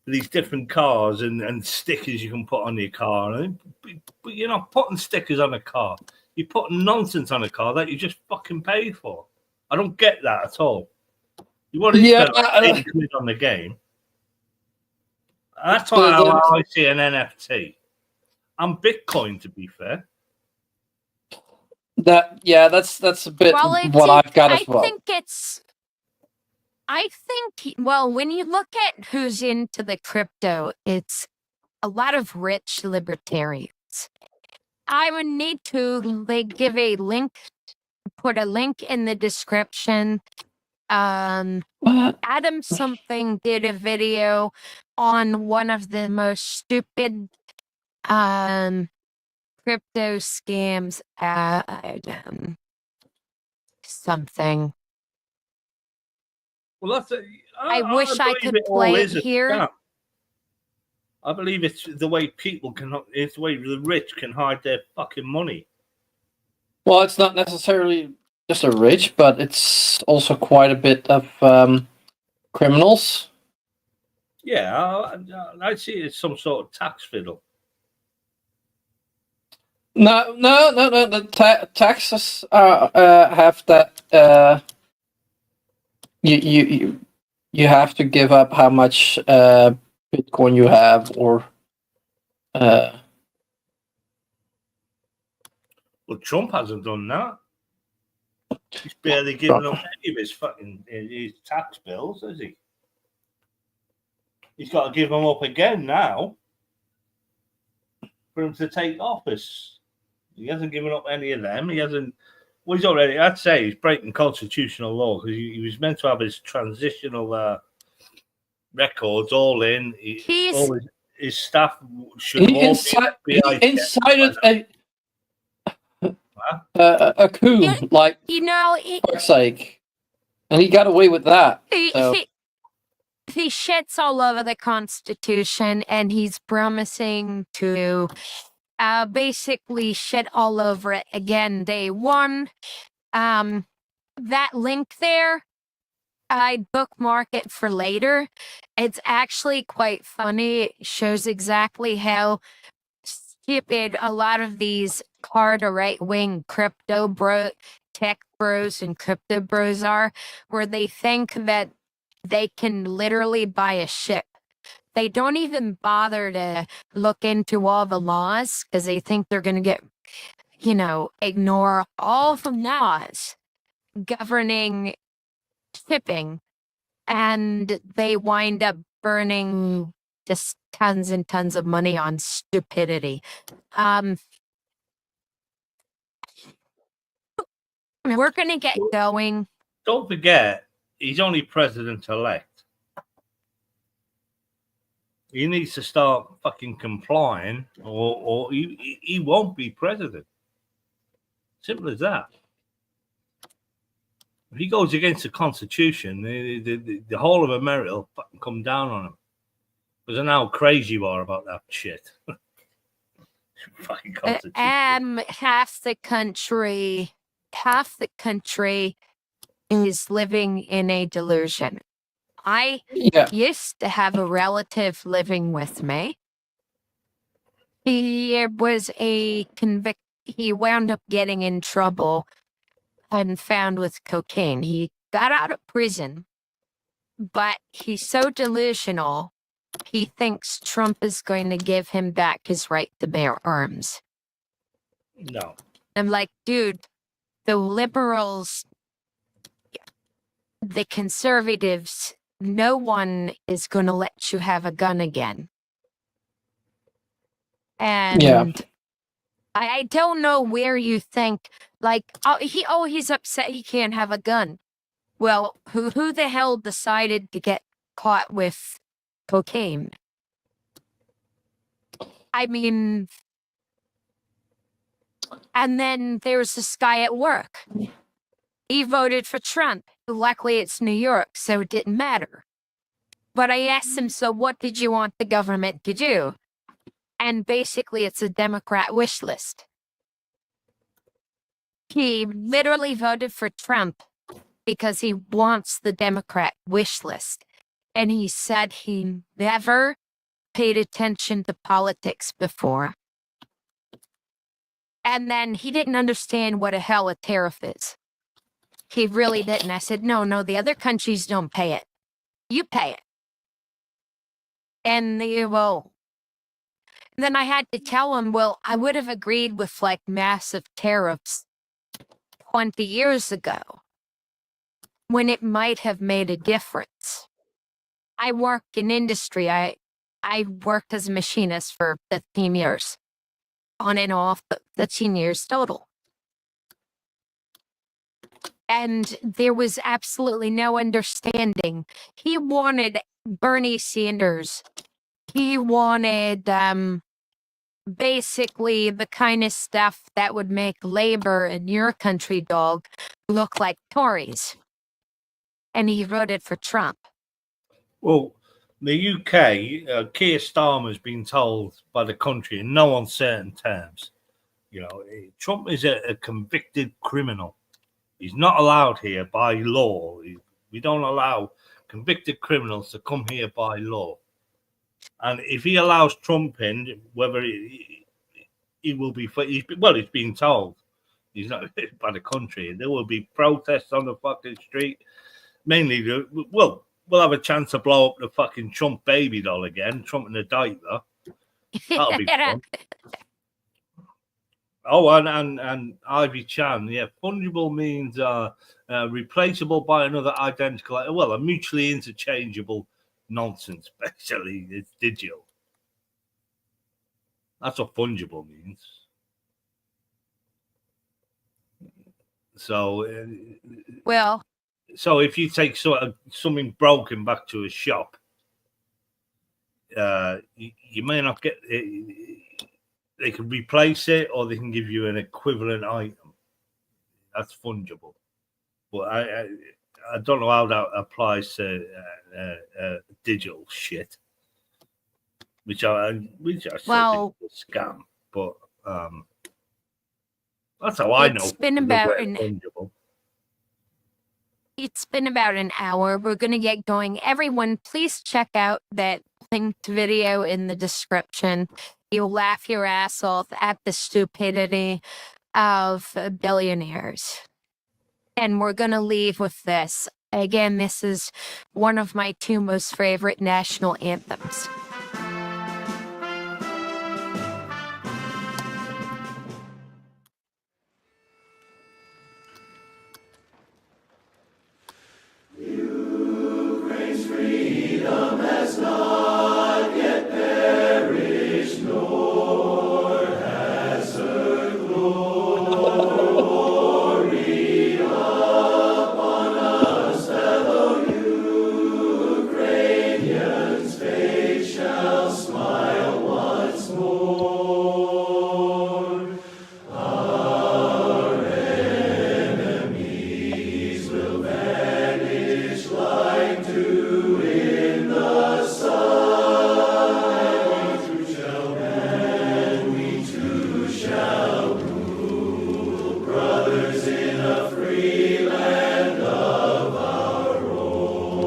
these different cars and stickers you can put on your car. But you're not putting stickers on a car. You're putting nonsense on a car that you just fucking paid for. I don't get that at all. You want to spend like £8 on the game. That's how I see an NFT. And Bitcoin, to be fair. That's a bit what I've got as well. I think, when you look at who's into the crypto, it's a lot of rich libertarians. I would need to give a link, put a link in the description. Adam something did a video on one of the most stupid crypto scams. Something. Well, I wish I could play it here. I believe it's the way it's the way the rich can hide their fucking money. Well, it's not necessarily just the rich, but it's also quite a bit of criminals. Yeah, I see it as some sort of tax fiddle. No. The taxes have that. You have to give up how much Bitcoin you have, or Well, Trump hasn't done that. He's barely given up any of his tax bills, has he? He's got to give them up again now for him to take office. He hasn't given up any of them. He hasn't. Well, he's already. I'd say he's breaking constitutional law because he was meant to have his transitional records all in. All his staff should he all he incited a coup, like, You know, for fuck's sake, and he got away with that. So. He shits all over the Constitution, and he's promising to basically shit all over it again day one. That link there, I'd bookmark it for later. It's actually quite funny. It shows exactly how stupid a lot of these hard right-wing crypto tech bros and crypto bros are, where they think that they can literally buy a ship. They don't even bother to look into all the laws because they think they're going to get, ignore all the laws governing shipping. And they wind up burning just tons and tons of money on stupidity. We're going to get going. Don't forget, he's only president-elect. He needs to start fucking complying, or he won't be president. Simple as that. If he goes against the Constitution, the whole of America will fucking come down on him. Because I know how crazy you are about that shit. Fucking Constitution. Half the country is living in a delusion. I used to have a relative living with me. He was he wound up getting in trouble and found with cocaine. He got out of prison, but he's so delusional, he thinks Trump is going to give him back his right to bear arms. No. I'm like, dude, the liberals, the conservatives, no one is going to let you have a gun again. And I don't know where you think, like, he's upset he can't have a gun. Well, who the hell decided to get caught with cocaine? I mean, and then there's this guy at work. He voted for Trump. Luckily, it's New York, so it didn't matter. But I asked him, so what did you want the government to do? And basically, it's a Democrat wish list. He literally voted for Trump because he wants the Democrat wish list. And he said he never paid attention to politics before. And then he didn't understand what the hell a tariff is. He really didn't. I said, no, the other countries don't pay it. You pay it. And then I had to tell him, well, I would have agreed with like massive tariffs 20 years ago when it might have made a difference. I work in industry. I worked as a machinist for 15 years, on and off, but 15 years total. And there was absolutely no understanding. He wanted Bernie Sanders. He wanted basically the kind of stuff that would make Labor in your country, dog, look like Tories. And he voted for Trump. Well, the UK, Keir Starmer's been told by the country in no uncertain terms, Trump is a convicted criminal. He's not allowed here by law. We don't allow convicted criminals to come here by law. And if he allows Trump in, whether he will be, well, he's been told he's not by the country. There will be protests on the fucking street. Mainly, we'll have a chance to blow up the fucking Trump baby doll again, Trump in the diaper. That'll be fun. Oh, and Ivy Chan, yeah, fungible means replaceable by another identical, well, a mutually interchangeable nonsense, basically. It's digital. That's what fungible means. So, Well, so if you take sort of something broken back to a shop, you may not get it. They can replace it, or they can give you an equivalent item. That's fungible, but I don't know how that applies to digital shit, which I well, think is a scam. But that's how I know. it's been about fungible. It's been about an hour. We're going to get going. Everyone, please check out that linked video in the description. You'll laugh your ass off at the stupidity of billionaires. And we're going to leave with this. Again, this is one of my 2 most favorite national anthems. Ukraine's freedom has not yet perished, nor has her glory upon us, fellow Ukrainians. Fate shall smile once more. Our enemies will vanish like dew in the sun, and we too shall rule, brothers in a free land of our own.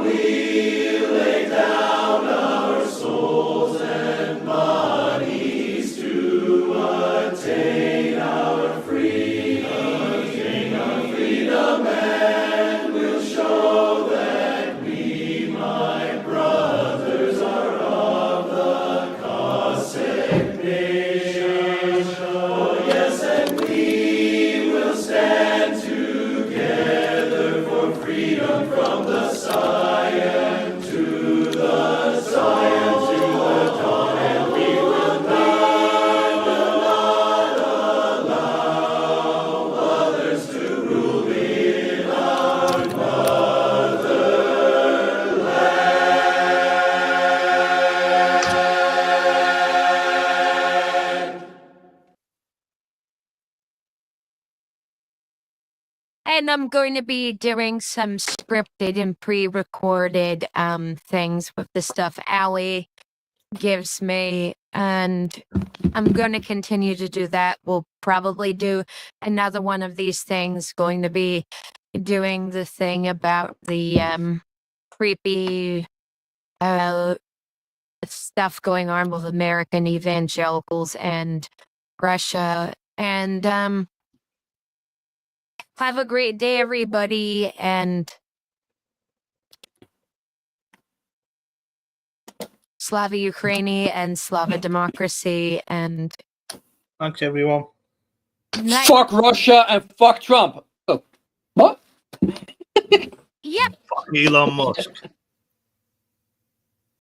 We lay down our souls and bodies to attain our freedom, and we'll show that we, my brothers, are of the Cossack nation. Oh yes, and we will stand together for freedom from the Zion to the Zion to the dawn, and we will not allow others to rule in our motherland. And I'm going to be doing some scripted and pre-recorded things with the stuff Allie gives me, and I'm going to continue to do that. We'll probably do another one of these things, going to be doing the thing about the creepy stuff going on with American evangelicals and Russia. And have a great day, everybody, and Slava Ukraini and Slava democracy, and Thanks, everyone. night. Fuck Russia and fuck Trump. Oh, what? Yep. Fuck Elon Musk.